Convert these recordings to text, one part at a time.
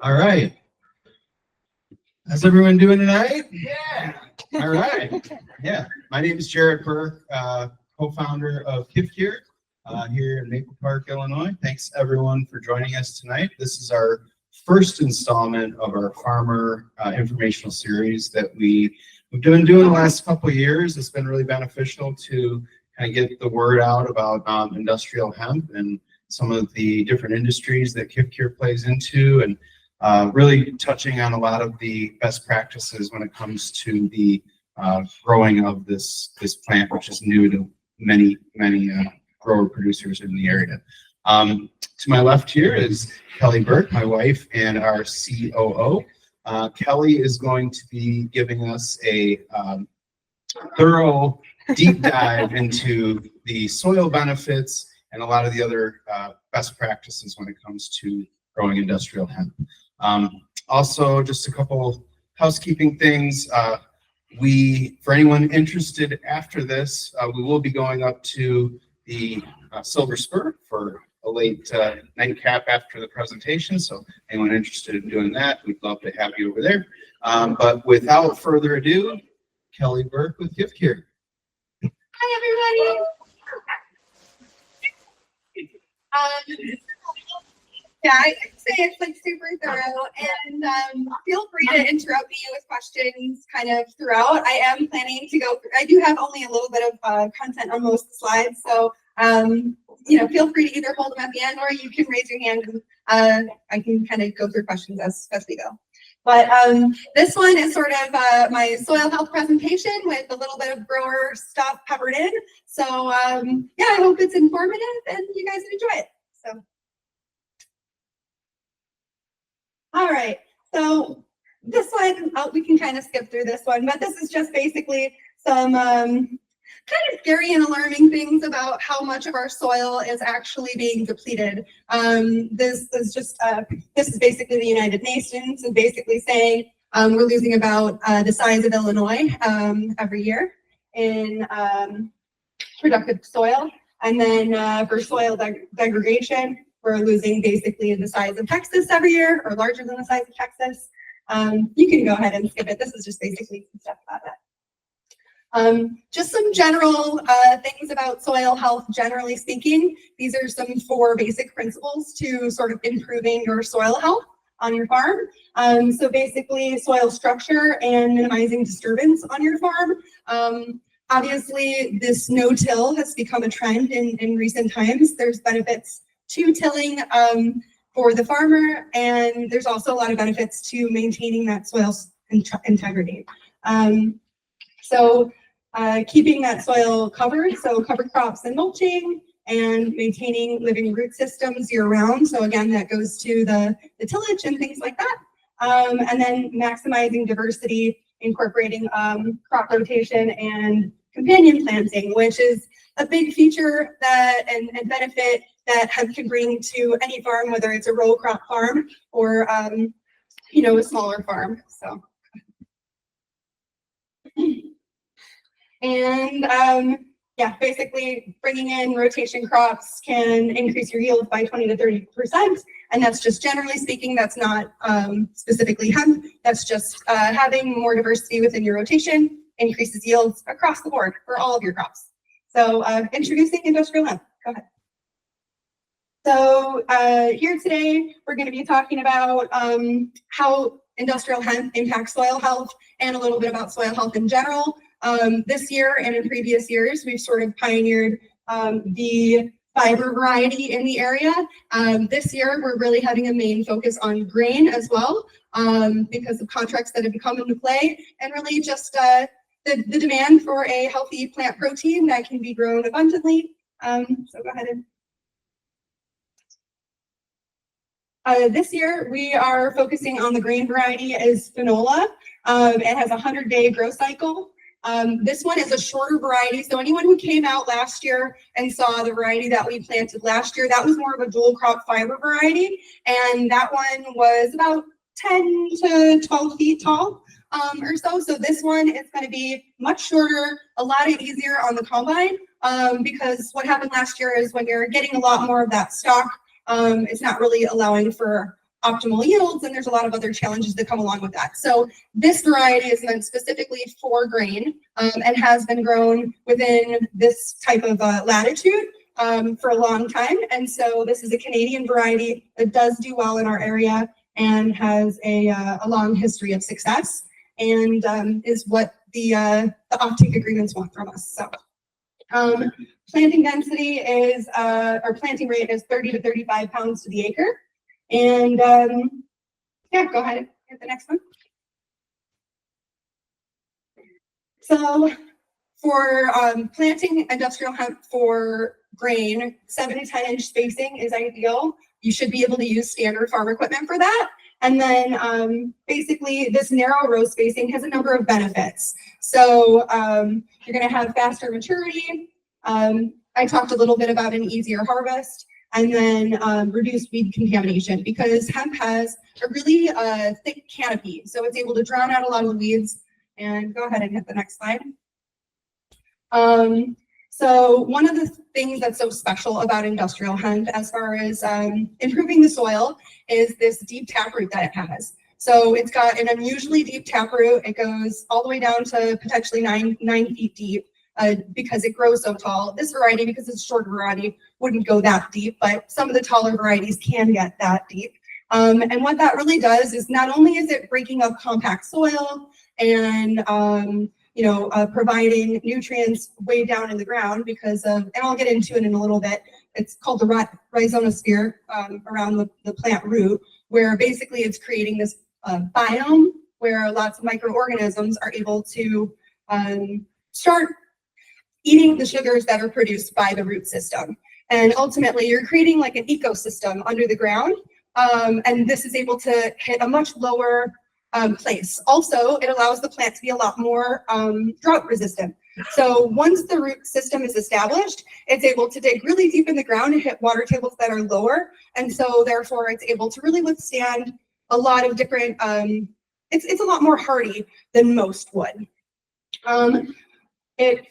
All right. How's everyone doing tonight? Yeah. All right. Yeah. My name is Jarett Burke, co-founder of Kifcure here in Maple Park, Illinois. Thanks everyone for joining us tonight. This is our first installment of our farmer informational series that we've been doing the last couple of years. It's been really beneficial to kind of get the word out about industrial hemp and some of the different industries that Kifcure plays into, and really touching on a lot of the best practices when it comes to the growing of this plant, which is new to many grower producers in the area. To my left here is Kelly Burke, my wife, and our COO. Kelly is going to be giving us a thorough deep dive into the soil benefits and a lot of the other best practices when it comes to growing industrial hemp. Also, just a couple housekeeping things. For anyone interested after this, we will be going up to the Silver Spur for a late nightcap after the presentation. So anyone interested in doing that, we'd love to have you over there. But without further ado, Kelly Burke with Kifcure. Hi, everybody. Yeah, I can say it's like super thorough, and feel free to interrupt me with questions kind of throughout. I am planning to go through, I do have only a little bit of content on most of the slides, so feel free to either hold them at the end or you can raise your hand and I can kind of go through questions as we go. But this one is sort of my soil health presentation with a little bit of grower stuff covered in. So yeah, I hope it's informative and you guys enjoy it. So, all right. So this one, we can kind of skip through this one, but this is just basically some kind of scary and alarming things about how much of our soil is actually being depleted. This is basically the United Nations and basically saying we're losing about the size of Illinois every year in productive soil. And then for soil degradation, we're losing basically the size of Texas every year, or larger than the size of Texas. You can go ahead and skip it. This is just basically some stuff about that. Just some general things about soil health, generally speaking. These are some 4 basic principles to sort of improving your soil health on your farm. So basically soil structure and minimizing disturbance on your farm. Obviously, this no-till has become a trend in recent times. There's benefits to tilling for the farmer, and there's also a lot of benefits to maintaining that soil integrity. So keeping that soil covered, so cover crops and mulching, and maintaining living root systems year-round. So again, that goes to the tillage and things like that. And then maximizing diversity, incorporating crop rotation and companion planting, which is a big feature that and benefit that hemp can bring to any farm, whether it's a row crop farm or a smaller farm. So. And yeah, basically bringing in rotation crops can increase your yield by 20 to 30%. And that's just generally speaking, that's not specifically hemp. That's just having more diversity within your rotation increases yields across the board for all of your crops. So introducing industrial hemp. Go ahead. So here today, we're going to be talking about how industrial hemp impacts soil health and a little bit about soil health in general. This year and in previous years, we've sort of pioneered the fiber variety in the area. This year, we're really having a main focus on grain as well because of contracts that have come into play, and really just the demand for a healthy plant protein that can be grown abundantly. So go ahead and this year, we are focusing on the grain variety is Finola. It has a 100-day growth cycle. This one is a shorter variety. So anyone who came out last year and saw the variety that we planted last year, that was more of a dual crop fiber variety. And that one was about 10 to 12 feet tall or so. So this one is going to be much shorter, a lot easier on the combine because what happened last year is when you're getting a lot more of that stalk, it's not really allowing for optimal yields, and there's a lot of other challenges that come along with that. So this variety is meant specifically for grain, and has been grown within this type of latitude for a long time. And so this is a Canadian variety that does do well in our area and has a long history of success, and is what the offtake agreements want from us. So planting density is, or planting rate is 30 to 35 pounds to the acre. And yeah, go ahead and hit the next one. So for planting industrial hemp for grain, 7 to 10 inch spacing is ideal. You should be able to use standard farm equipment for that. And then basically this narrow row spacing has a number of benefits. So you're going to have faster maturity. I talked a little bit about an easier harvest, and then reduced weed contamination, because hemp has a really thick canopy. So it's able to drown out a lot of the weeds. And go ahead and hit the next slide. So one of the things that's so special about industrial hemp, as far as improving the soil, is this deep taproot that it has. So it's got an unusually deep taproot. It goes all the way down to potentially 9 feet deep, because it grows so tall. This variety, because it's a short variety, wouldn't go that deep, but some of the taller varieties can get that deep. And what that really does is, not only is it breaking up compact soil and providing nutrients way down in the ground, because of, and I'll get into it in a little bit, it's called the rhizonosphere around the plant root, where basically it's creating this biome where lots of microorganisms are able to start eating the sugars that are produced by the root system. And ultimately, you're creating like an ecosystem under the ground, and this is able to hit a much lower place. Also, it allows the plant to be a lot more drought resistant. So once the root system is established, it's able to dig really deep in the ground and hit water tables that are lower. And so therefore, it's able to really withstand a lot of different, it's a lot more hardy than most would.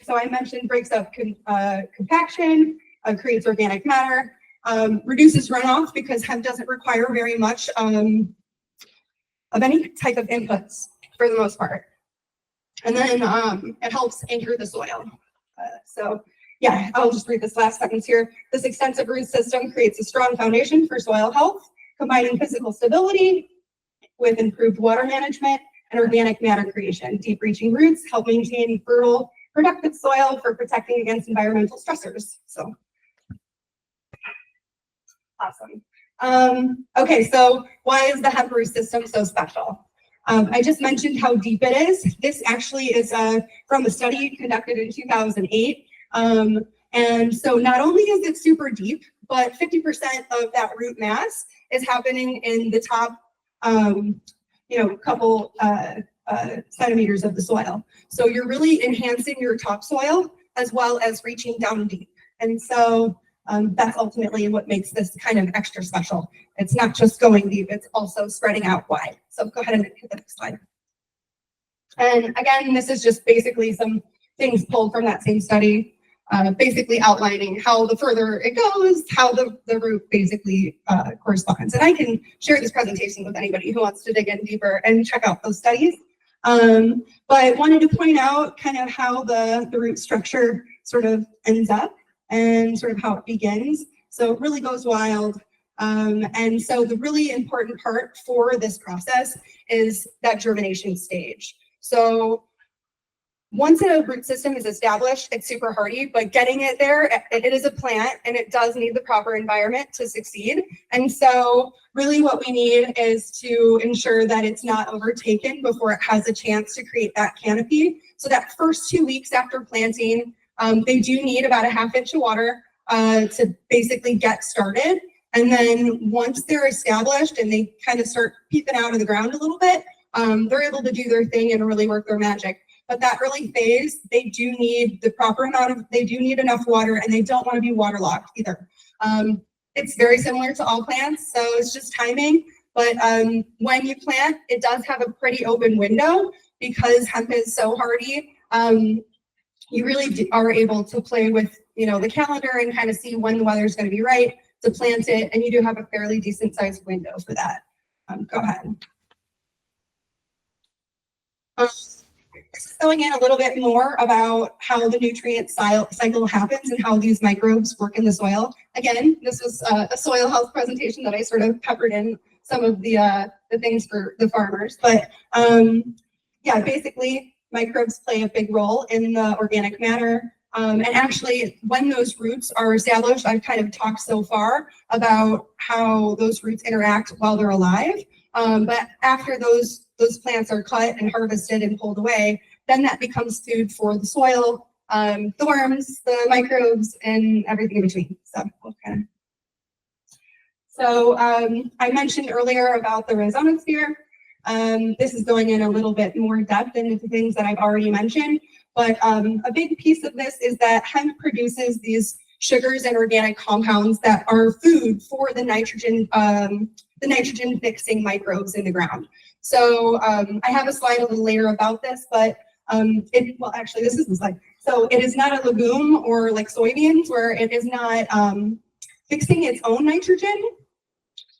So I mentioned breaks up compaction, creates organic matter, reduces runoff, because hemp doesn't require very much of any type of inputs for the most part. And then it helps anchor the soil. So yeah, I'll just read this last sentence here. This extensive root system creates a strong foundation for soil health, combining physical stability with improved water management and organic matter creation. Deep reaching roots help maintain fertile, productive soil for protecting against environmental stressors. So awesome. Okay, so why is the hemp root system so special? I just mentioned how deep it is. This actually is from a study conducted in 2008. And so not only is it super deep, but 50% of that root mass is happening in the top, couple centimeters of the soil. So you're really enhancing your topsoil as well as reaching down deep. And so that's ultimately what makes this kind of extra special. It's not just going deep, it's also spreading out wide. So go ahead and hit the next slide. And again, this is just basically some things pulled from that same study, basically outlining how the further it goes, how the root basically corresponds. And I can share this presentation with anybody who wants to dig in deeper and check out those studies. But I wanted to point out kind of how the root structure sort of ends up, and sort of how it begins. So it really goes wild. And so the really important part for this process is that germination stage. So once a root system is established, it's super hardy, but getting it there, it is a plant and it does need the proper environment to succeed. And so really what we need is to ensure that it's not overtaken before it has a chance to create that canopy. So that first 2 weeks after planting, they do need about a ½ inch of water to basically get started. And then once they're established and they kind of start peeping out of the ground a little bit, they're able to do their thing and really work their magic. But that early phase, they do need the proper amount of, they do need enough water, and they don't want to be waterlogged either. It's very similar to all plants, so it's just timing. But when you plant, it does have a pretty open window because hemp is so hardy. You really are able to play with, the calendar and kind of see when the weather's going to be right to plant it, and you do have a fairly decent sized window for that. Go ahead. Going in a little bit more about how the nutrient cycle happens and how these microbes work in the soil. Again, this was a soil health presentation that I sort of peppered in some of the things for the farmers. But yeah, basically, microbes play a big role in the organic matter. And actually, when those roots are established, I've kind of talked so far about how those roots interact while they're alive. But after those plants are cut and harvested and pulled away, then that becomes food for the soil, the worms, the microbes, and everything in between. So I mentioned earlier about the rhizonosphere. This is going in a little bit more depth into things that I've already mentioned. But a big piece of this is that hemp produces these sugars and organic compounds that are food for the nitrogen fixing microbes in the ground. So I have a slide a little later about this, but well, actually, this is the slide. So it is not a legume or like soybeans where it is not fixing its own nitrogen.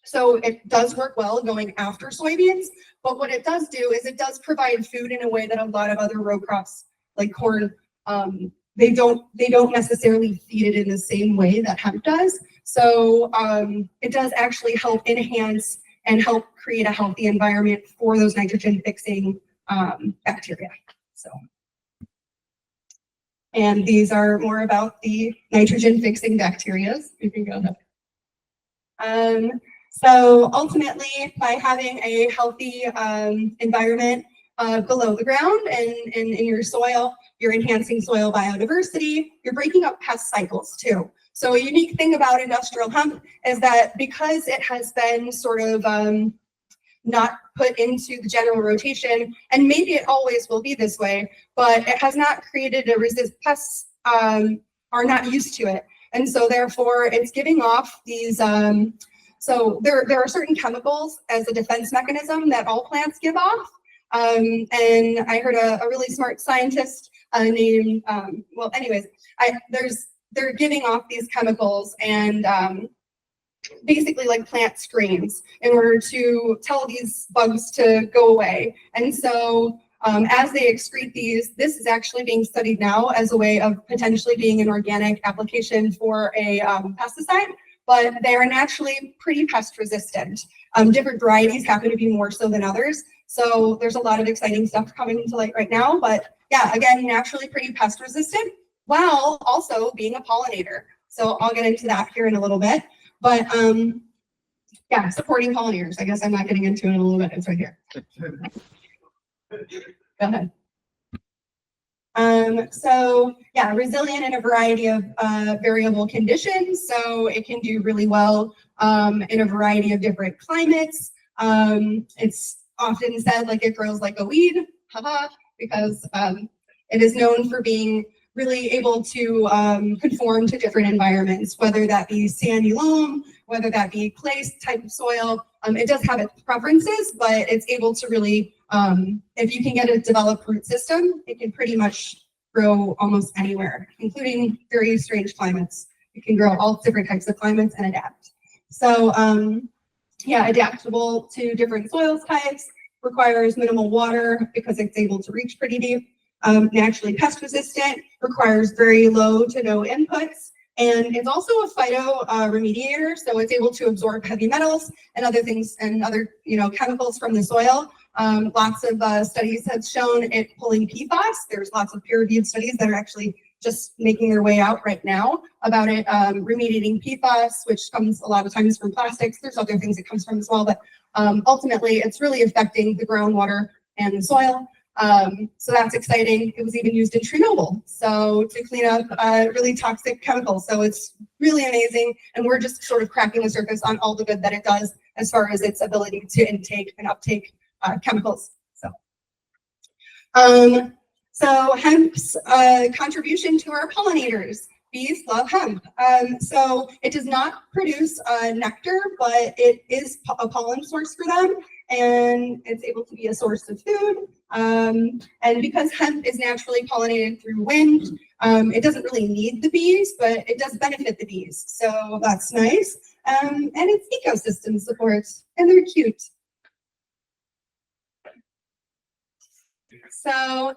So it does work well going after soybeans, but what it does do is it does provide food in a way that a lot of other row crops like corn, they don't necessarily feed it in the same way that hemp does. So it does actually help enhance and help create a healthy environment for those nitrogen fixing bacteria. So, and these are more about the nitrogen fixing bacteria. You can go ahead. So ultimately, by having a healthy environment below the ground and in your soil, you're enhancing soil biodiversity, you're breaking up pest cycles too. So a unique thing about industrial hemp is that because it has been sort of not put into the general rotation, and maybe it always will be this way, but it has not created a resist. Pests are not used to it. And so therefore it's giving off these, so there are certain chemicals as a defense mechanism that all plants give off. And I heard a really smart scientist named, well, anyways, they're giving off these chemicals and basically like plant screens in order to tell these bugs to go away. And so as they excrete these, this is actually being studied now as a way of potentially being an organic application for a pesticide, but they are naturally pretty pest resistant. Different varieties happen to be more so than others. So there's a lot of exciting stuff coming to light right now, but yeah, again, naturally pretty pest resistant while also being a pollinator. So I'll get into that here in a little bit, but yeah, supporting pollinators. I guess I'm not getting into it in a little bit. It's right here. Go ahead. So yeah, resilient in a variety of variable conditions. So it can do really well in a variety of different climates. It's often said like it grows like a weed, haha, because it is known for being really able to conform to different environments, whether that be sandy loam, whether that be clay type of soil. It does have its preferences, but it's able to really, if you can get a developed root system, it can pretty much grow almost anywhere, including very strange climates. It can grow all different types of climates and adapt. So yeah, adaptable to different soil types, requires minimal water because it's able to reach pretty deep. Naturally pest resistant, requires very low to no inputs, and it's also a phyto remediator, so it's able to absorb heavy metals and other things and other chemicals from the soil. Lots of studies have shown it pulling PFAS. There's lots of peer-reviewed studies that are actually just making their way out right now about it remediating PFAS, which comes a lot of times from plastics. There's other things it comes from as well, but ultimately it's really affecting the groundwater and the soil. So that's exciting. It was even used in Chernobyl, so to clean up really toxic chemicals. So it's really amazing, and we're just sort of cracking the surface on all the good that it does as far as its ability to intake and uptake chemicals. So hemp's contribution to our pollinators. Bees love hemp. So it does not produce nectar, but it is a pollen source for them, and it's able to be a source of food. And because hemp is naturally pollinated through wind, it doesn't really need the bees, but it does benefit the bees. So that's nice. And it's ecosystem support, and they're cute. So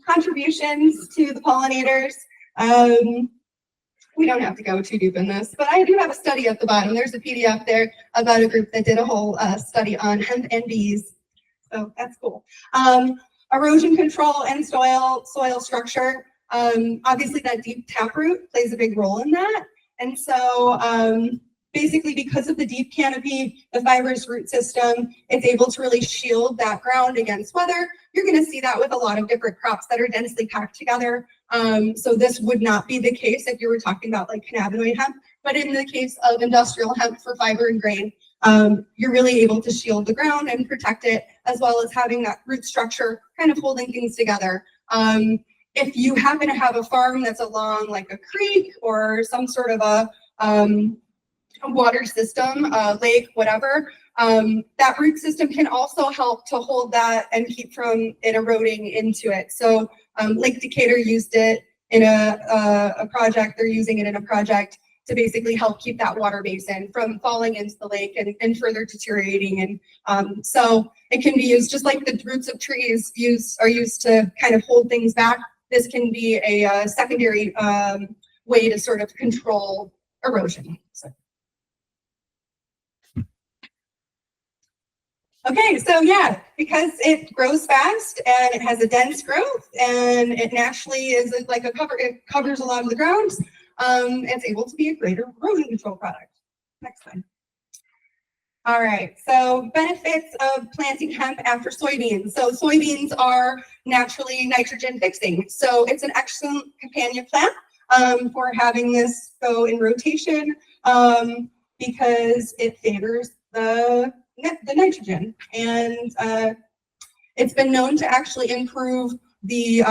contributions to the pollinators. We don't have to go too deep in this, but I do have a study at the bottom. There's a PDF there about a group that did a whole study on hemp and bees. So that's cool. Erosion control and soil structure. Obviously that deep taproot plays a big role in that. And so basically because of the deep canopy, the fibrous root system, it's able to really shield that ground against weather. You're going to see that with a lot of different crops that are densely packed together. So this would not be the case if you were talking about like cannabinoid hemp, but in the case of industrial hemp for fiber and grain, you're really able to shield the ground and protect it, as well as having that root structure kind of holding things together. If you happen to have a farm that's along like a creek or some sort of a water system, lake, whatever, that root system can also help to hold that and keep from it eroding into it. So Lake Decatur used it in a project. They're using it in a project to basically help keep that water basin from falling into the lake and further deteriorating. And so it can be used just like the roots of trees are used to kind of hold things back. This can be a secondary way to sort of control erosion. So. Okay, so yeah, because it grows fast and it has a dense growth and it naturally is like a cover, it covers a lot of the ground, it's able to be a greater erosion control product. Next slide. All right, so benefits of planting hemp after soybeans. So soybeans are naturally nitrogen fixing. So it's an excellent companion plant for having this go in rotation because it favors the nitrogen, and it's been known to actually improve the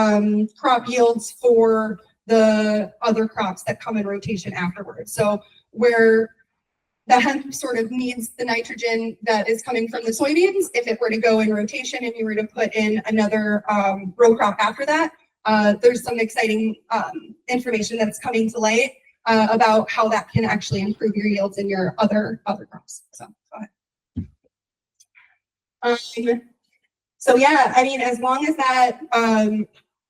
crop yields for the other crops that come in rotation afterwards. So where the hemp sort of needs the nitrogen that is coming from the soybeans, if it were to go in rotation and you were to put in another row crop after that, there's some exciting information that's coming to light about how that can actually improve your yields in your other crops. So go ahead. So yeah, I mean, as long as that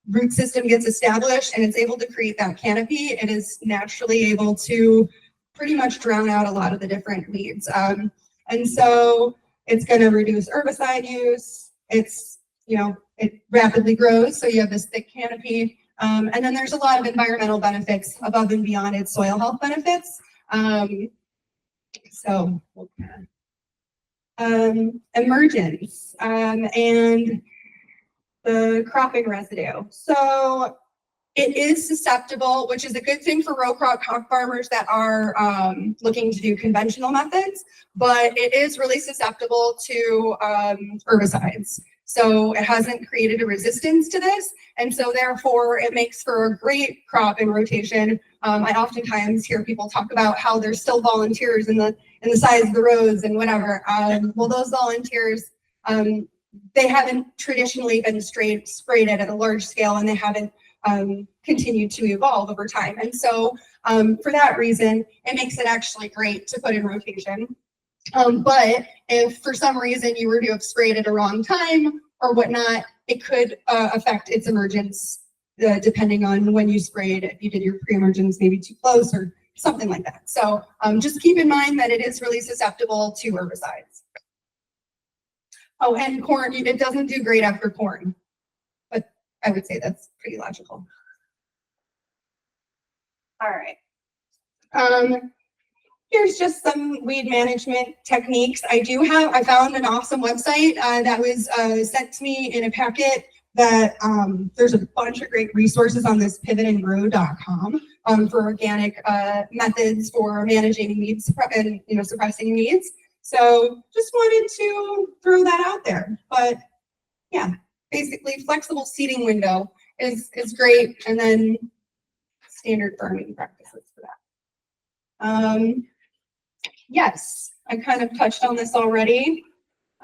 root system gets established and it's able to create that canopy, it is naturally able to pretty much drown out a lot of the different weeds. And so it's going to reduce herbicide use. It's, you know, it rapidly grows, so you have this thick canopy. And then there's a lot of environmental benefits above and beyond its soil health benefits. So we'll emergence and the cropping residue. So it is susceptible, which is a good thing for row crop farmers that are looking to do conventional methods, but it is really susceptible to herbicides. So it hasn't created a resistance to this, and so therefore it makes for a great crop in rotation. I oftentimes hear people talk about how there's still volunteers in the size of the rows and whatever. Well, those volunteers, they haven't traditionally been sprayed at a large scale, and they haven't continued to evolve over time. And so for that reason, it makes it actually great to put in rotation. But if for some reason you were to have sprayed at a wrong time or whatnot, it could affect its emergence depending on when you sprayed. If you did your pre-emergence maybe too close or something like that. So just keep in mind that it is really susceptible to herbicides. Oh, and corn, it doesn't do great after corn, but I would say that's pretty logical. All right. Here's just some weed management techniques. I found an awesome website that was sent to me in a packet that there's a bunch of great resources on this pivotandgrow.com for organic methods for managing weeds and suppressing weeds. So just wanted to throw that out there. But yeah, basically flexible seeding window is great, and then standard farming practices for that. Yes, I kind of touched on this already,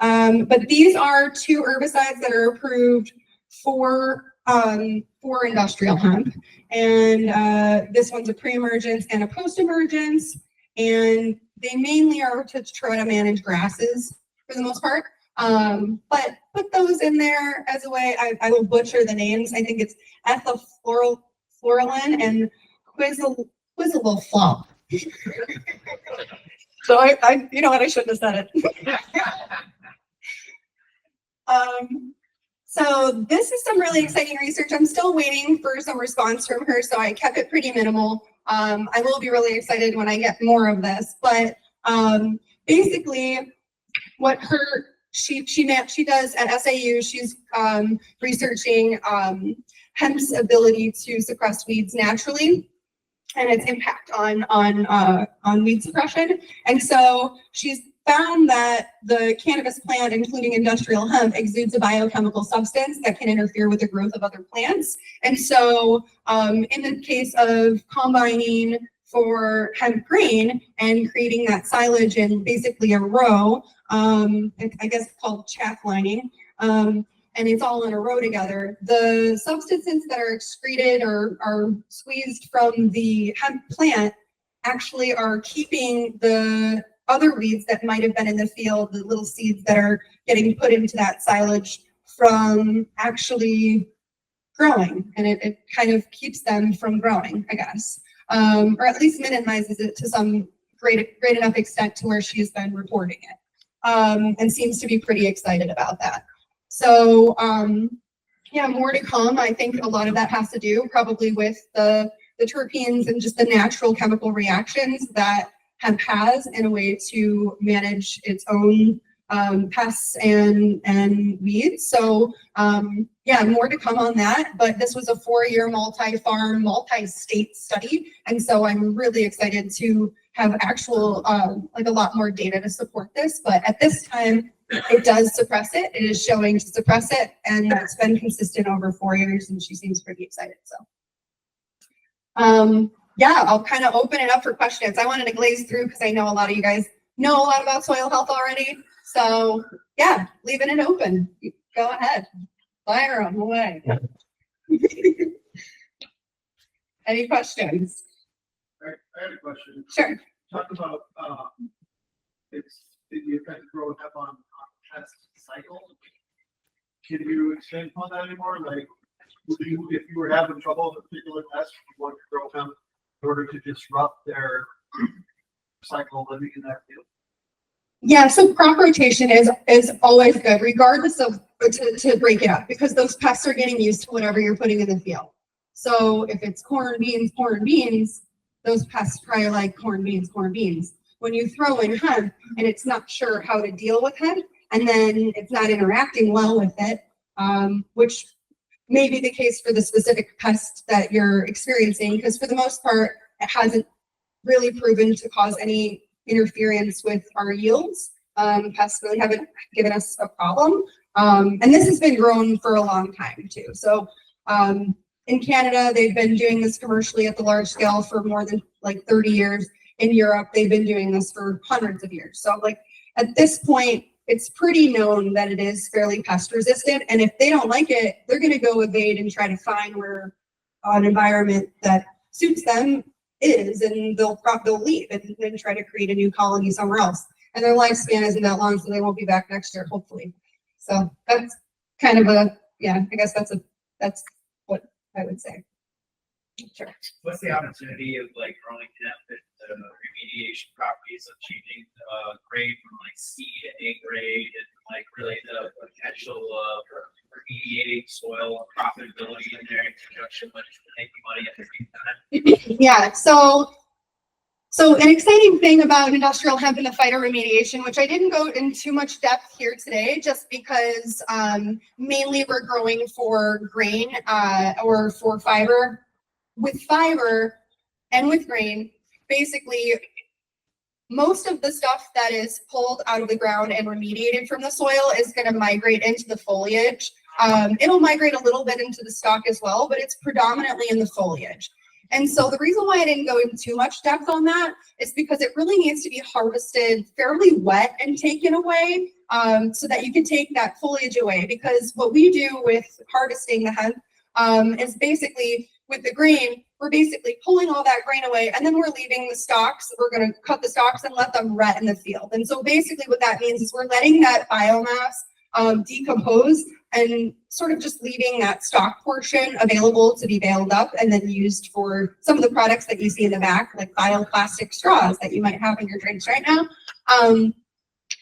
but these are two herbicides that are approved for industrial hemp, and this one's a pre-emergence and a post-emergence, and they mainly are to try to manage grasses for the most part, But put those in there as a way. I will butcher the names. I think it's ethylfluoralin and quizaloflop. So I, you know what, I shouldn't have said it. So this is some really exciting research. I'm still waiting for some response from her, so I kept it pretty minimal. I will be really excited when I get more of this, but basically what she does at SAU, she's researching hemp's ability to suppress weeds naturally and its impact on weed suppression. And so she's found that the cannabis plant, including industrial hemp, exudes a biochemical substance that can interfere with the growth of other plants. And so in the case of combining for hemp grain and creating that silage in basically a row, I guess it's called chaff lining, and it's all in a row together, the substances that are excreted or are squeezed from the hemp plant actually are keeping the other weeds that might have been in the field, the little seeds that are getting put into that silage, from actually growing, and it kind of keeps them from growing, I guess, or at least minimizes it to some great enough extent to where she's been reporting it, and seems to be pretty excited about that. So yeah, more to come. I think a lot of that has to do probably with the terpenes and just the natural chemical reactions that hemp has in a way to manage its own pests and weeds. So yeah, more to come on that, but this was a 4-year multi-farm, multi-state study. And so I'm really excited to have actual, like a lot more data to support this. But at this time, it does suppress it. It is showing to suppress it, and it's been consistent over 4 years, and she seems pretty excited. So yeah, I'll kind of open it up for questions. I wanted to glaze through because I know a lot of you guys know a lot about soil health already. So yeah, leaving it open. Go ahead. Fire them away. Any questions? I had a question. Sure. Talk about it's the effect of growing up on pest cycle. Can you expand upon that anymore? Like, if you were having trouble with a particular pest, you want to grow them in order to disrupt their cycle living in that field? Yeah, so crop rotation is always good, regardless of to break it up, because those pests are getting used to whatever you're putting in the field. So if it's corn, beans, those pests probably like corn, beans. When you throw in hemp and it's not sure how to deal with hemp, and then it's not interacting well with it, which may be the case for the specific pest that you're experiencing, because for the most part, it hasn't really proven to cause any interference with our yields. Pests really haven't given us a problem. And this has been grown for a long time too. So in Canada, they've been doing this commercially at the large scale for more than like 30 years. In Europe, they've been doing this for hundreds of years. So like at this point, it's pretty known that it is fairly pest resistant. And if they don't like it, they're going to go evade and try to find where an environment that suits them is, and they'll leave and then try to create a new colony somewhere else. And their lifespan isn't that long, so they won't be back next year, hopefully. So that's kind of a, yeah, I guess that's what I would say. Sure. What's the opportunity of like growing hemp and remediation properties of changing grade from like C to A grade, and like really the potential of remediating soil and profitability in there in conjunction with making money at the same time? Yeah, so an exciting thing about industrial hemp and the phytoremediation, which I didn't go into too much depth here today, just because mainly we're growing for grain or for fiber. With fiber and with grain, basically most of the stuff that is pulled out of the ground and remediated from the soil is going to migrate into the foliage. It'll migrate a little bit into the stalk as well, but it's predominantly in the foliage. And so the reason why I didn't go into too much depth on that is because it really needs to be harvested fairly wet and taken away, so that you can take that foliage away. Because what we do with harvesting the hemp is basically with the grain, we're basically pulling all that grain away, and then we're leaving the stalks. We're going to cut the stalks and let them rot in the field. And so basically what that means is we're letting that biomass decompose and sort of just leaving that stalk portion available to be baled up and then used for some of the products that you see in the back, like bioplastic straws that you might have in your drinks right now.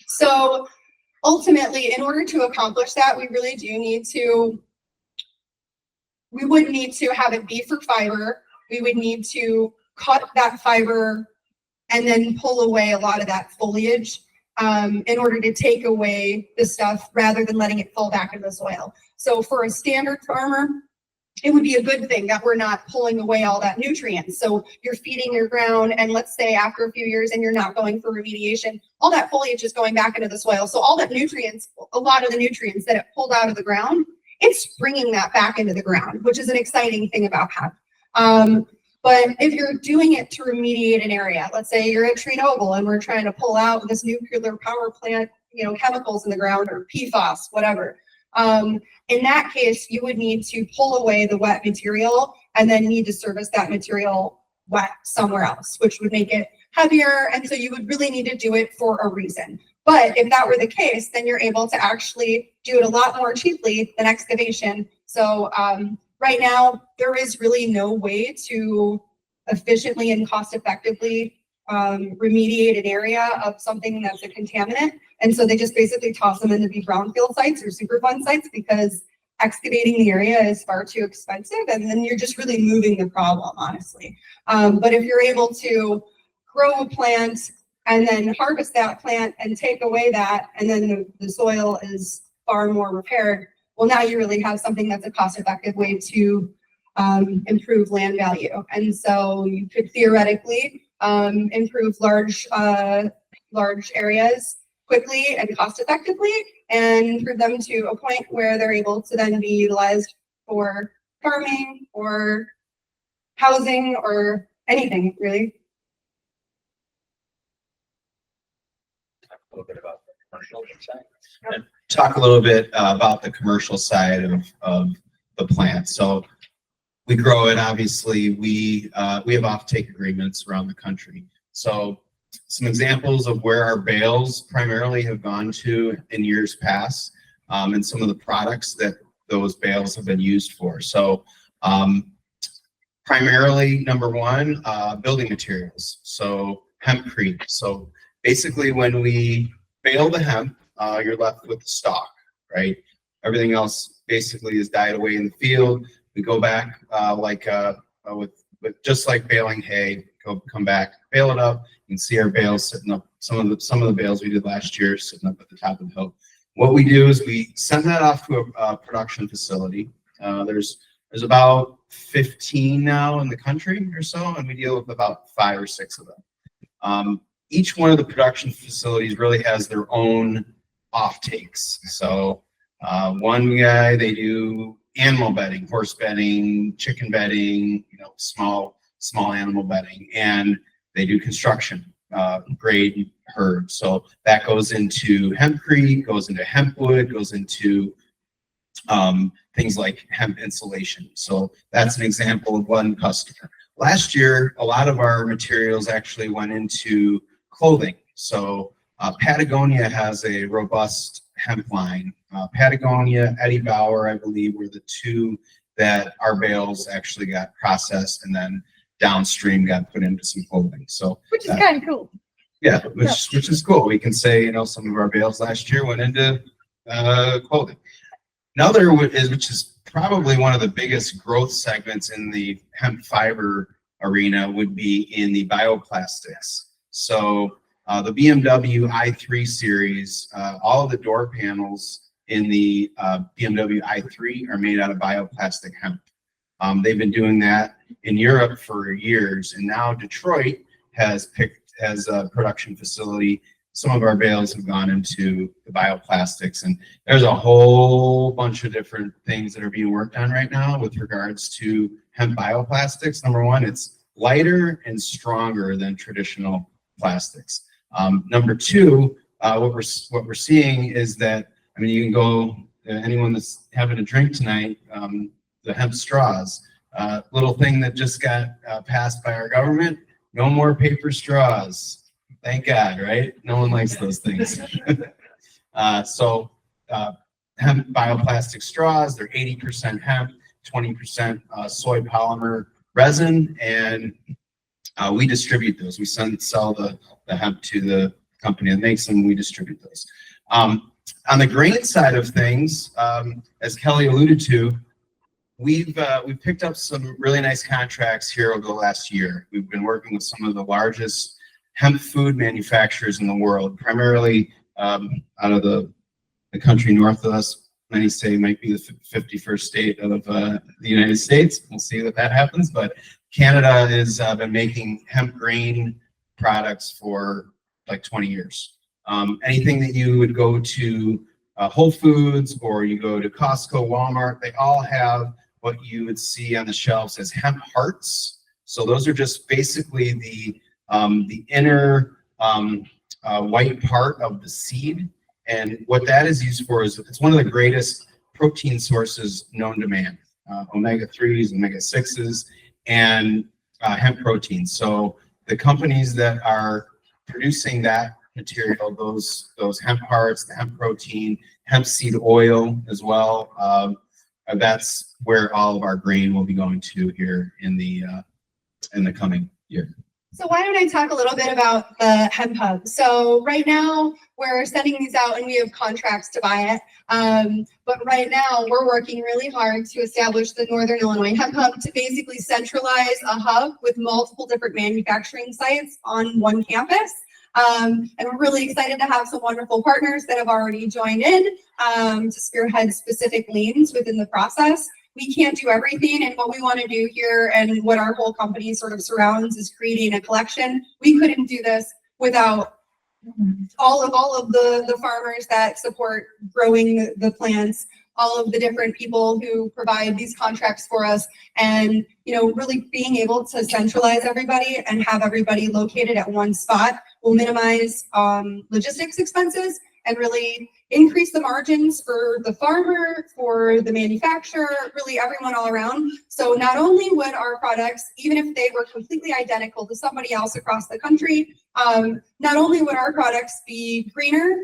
So ultimately, in order to accomplish that, we really do need to, we would need to have it be for fiber. We would need to cut that fiber and then pull away a lot of that foliage in order to take away the stuff rather than letting it fall back into the soil. So for a standard farmer, it would be a good thing that we're not pulling away all that nutrients. So you're feeding your ground, and let's say after a few years and you're not going for remediation, all that foliage is going back into the soil. So all that nutrients, a lot of the nutrients that it pulled out of the ground, it's bringing that back into the ground, which is an exciting thing about hemp. But if you're doing it to remediate an area, let's say you're at Chernobyl and we're trying to pull out this nuclear power plant, chemicals in the ground or PFAS, whatever. In that case, you would need to pull away the wet material and then need to service that material wet somewhere else, which would make it heavier. And so you would really need to do it for a reason. But if that were the case, then you're able to actually do it a lot more cheaply than excavation. So right now, there is really no way to efficiently and cost effectively remediate an area of something that's a contaminant. And so they just basically toss them into the brownfield sites or Superfund sites because excavating the area is far too expensive. And then you're just really moving the problem, honestly. But if you're able to grow a plant and then harvest that plant and take away that, and then the soil is far more repaired, well, now you really have something that's a cost-effective way to improve land value. And so you could theoretically improve large areas quickly and cost-effectively and improve them to a point where they're able to then be utilized for farming or housing or anything, really. A little bit about the commercial side. And talk a little bit about the commercial side of the plant. So we grow it, obviously. We have offtake agreements around the country. So some examples of where our bales primarily have gone to in years past, and some of the products that those bales have been used for. So primarily, number one, building materials. So hempcrete. So basically, when we bale the hemp, you're left with the stalk, right? Everything else basically is died away in the field. We go back with just like baling hay. Come back, bale it up. You can see our bales sitting up. Some of the bales we did last year sitting up at the top of the hill. What we do is we send that off to a production facility. There's about 15 now in the country or so, and we deal with about 5 or 6 of them. Each one of the production facilities really has their own offtakes. So one guy, they do animal bedding, horse bedding, chicken bedding, small animal bedding, and they do construction grade herb. So that goes into hempcrete, goes into hempwood, goes into things like hemp insulation. So that's an example of one customer. Last year, a lot of our materials actually went into clothing. So Patagonia has a robust hemp line. Patagonia, Eddie Bauer, I believe, were the two that our bales actually got processed and then downstream got put into some clothing. So Which is kind of cool. yeah, which is cool. We can say, some of our bales last year went into clothing. Another which is probably one of the biggest growth segments in the hemp fiber arena would be in the bioplastics. So the BMW i3 series, all of the door panels in the BMW i3 are made out of bioplastic hemp. They've been doing that in Europe for years, and now Detroit has a production facility. Some of our bales have gone into the bioplastics, and there's a whole bunch of different things that are being worked on right now with regards to hemp bioplastics. Number one, it's lighter and stronger than traditional plastics. Number two, what we're seeing is that, you can go, anyone that's having a drink tonight, the hemp straws, little thing that just got passed by our government. No more paper straws. Thank God, right? No one likes those things. Hemp bioplastic straws, they're 80% hemp, 20% soy polymer resin, and we distribute those. We sell the hemp to the company that makes them. We distribute those. On the grain side of things, as Kelly alluded to, we've picked up some really nice contracts here over the last year. We've been working with some of the largest hemp food manufacturers in the world, primarily out of the country north of us. Many say might be the 51st state of the United States. We'll see if that happens, but Canada has been making hemp grain products for like 20 years. Anything that you would go to Whole Foods or you go to Costco, Walmart, they all have what you would see on the shelves as hemp hearts. So those are just basically the inner white part of the seed. And what that is used for is it's one of the greatest protein sources known to man, omega-3s, omega-6s, and hemp protein. So the companies that are producing that material, those hemp hearts, the hemp protein, hemp seed oil as well, that's where all of our grain will be going to here in the coming year. So why don't I talk a little bit about the hemp hub? So right now we're sending these out and we have contracts to buy it. But right now we're working really hard to establish the Northern Illinois Hemp Hub to basically centralize a hub with multiple different manufacturing sites on one campus. And we're really excited to have some wonderful partners that have already joined in to spearhead specific lanes within the process. We can't do everything, and what we want to do here and what our whole company sort of surrounds is creating a collection. We couldn't do this without all of the farmers that support growing the plants, all of the different people who provide these contracts for us, and really being able to centralize everybody and have everybody located at one spot will minimize logistics expenses and really increase the margins for the farmer, for the manufacturer, really everyone all around. So not only would our products, even if they were completely identical to somebody else across the country, not only would our products be greener,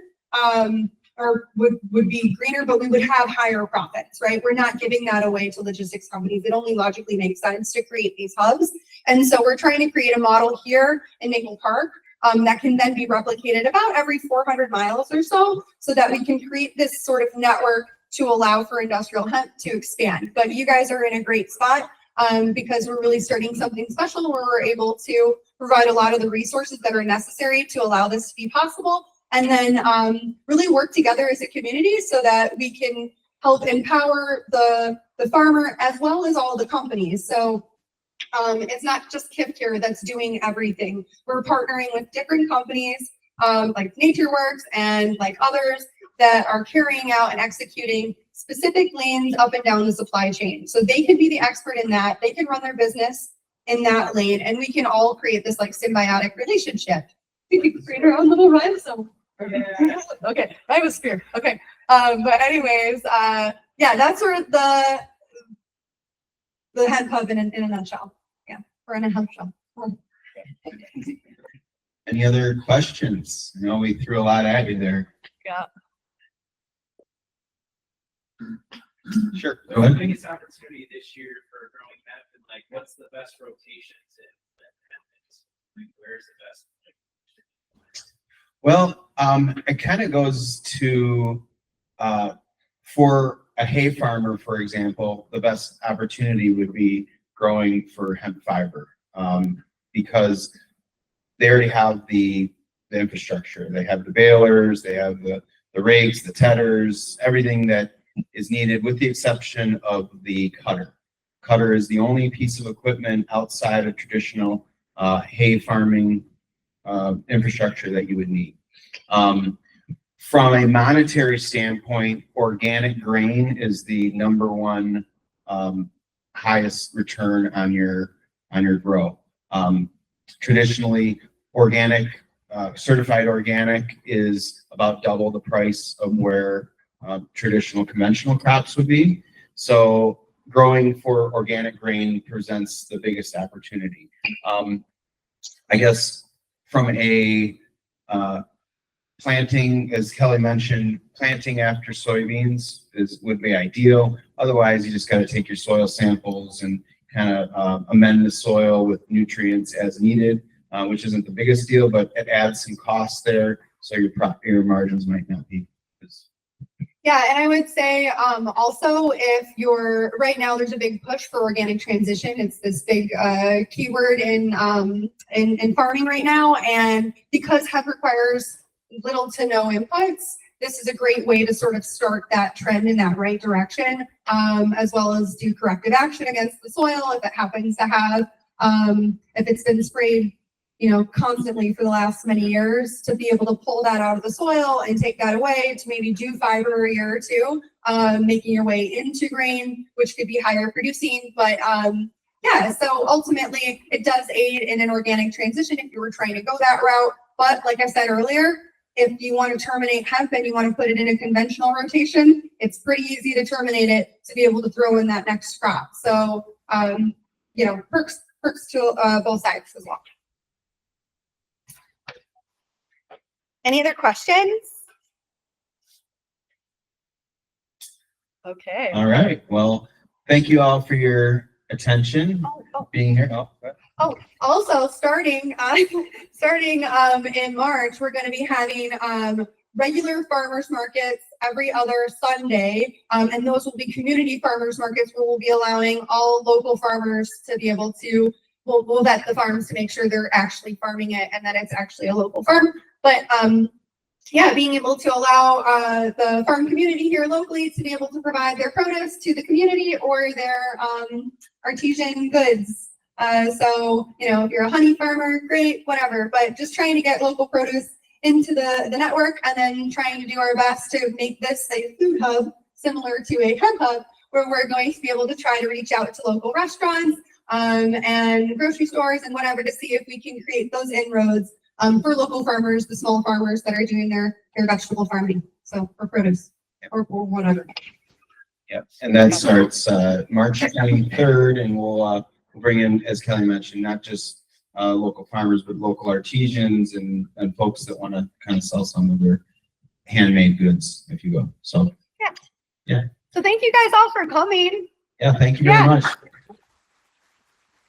or would be greener, but we would have higher profits, right? We're not giving that away to logistics companies. It only logically makes sense to create these hubs. And so we're trying to create a model here in Maple Park that can then be replicated about every 400 miles or so that we can create this sort of network to allow for industrial hemp to expand. But you guys are in a great spot because we're really starting something special where we're able to provide a lot of the resources that are necessary to allow this to be possible, and then really work together as a community so that we can help empower the farmer as well as all the companies. So it's not just Kifcure that's doing everything. We're partnering with different companies like NatureWorks and like others that are carrying out and executing specific lanes up and down the supply chain. So they can be the expert in that. They can run their business in that lane, and we can all create this like symbiotic relationship. We could create our own little rhinestone. Okay, rhizosphere. Okay, but anyways, yeah, that's sort of the hemp hub in a nutshell. Yeah, we're in a hemp shell. Any other questions? I know we threw a lot at you there. Yeah. Sure. Go The ahead. biggest opportunity this year for growing hemp, and like, what's the best rotations in hemp? Like, where's the best? Well, it kind of goes to, for a hay farmer, for example, the best opportunity would be growing for hemp fiber, because they already have the infrastructure. They have the balers, they have the rakes, the tedders, everything that is needed, with the exception of the cutter. Cutter is the only piece of equipment outside of traditional hay farming infrastructure that you would need. From a monetary standpoint, organic grain is the number one highest return on your grow. Traditionally, organic, certified organic is about double the price of where traditional conventional crops would be. So growing for organic grain presents the biggest opportunity. I guess from a planting, as Kelly mentioned, planting after soybeans would be ideal. Otherwise, you just got to take your soil samples and kind of amend the soil with nutrients as needed, which isn't the biggest deal, but it adds some costs there, so your margins might not be as. Yeah, and I would say also if you're right now, there's a big push for organic transition. It's this big keyword in farming right now, and because hemp requires little to no inputs, this is a great way to sort of start that trend in that right direction, as well as do corrective action against the soil if it happens to have, if it's been sprayed, constantly for the last many years, to be able to pull that out of the soil and take that away to maybe do fiber a year or two, making your way into grain, which could be higher producing. But yeah, so ultimately it does aid in an organic transition if you were trying to go that route. But like I said earlier, if you want to terminate hemp and you want to put it in a conventional rotation, it's pretty easy to terminate it to be able to throw in that next crop. So, perks to both sides as well. Any other questions? Okay. All right. Well, thank you all for your attention, being here. Also, starting in March, we're going to be having regular farmers markets every other Sunday, and those will be community farmers markets where we'll be allowing all local farmers to be able to. We'll vet the farms to make sure they're actually farming it and that it's actually a local farm. But yeah, being able to allow the farm community here locally to be able to provide their produce to the community or their artisan goods. So, if you're a honey farmer, great, whatever, but just trying to get local produce into the network, and then trying to do our best to make this a food hub similar to a hemp hub, where we're going to be able to try to reach out to local restaurants and grocery stores and whatever to see if we can create those inroads for local farmers, the small farmers that are doing their vegetable farming, so for produce or whatever. Yep, and that starts March 23rd, and we'll bring in, as Kelly mentioned, not just local farmers, but local artisans and folks that want to kind of sell some of their handmade goods, if you will. So yeah. So thank you guys all for coming. Yeah, thank you very much.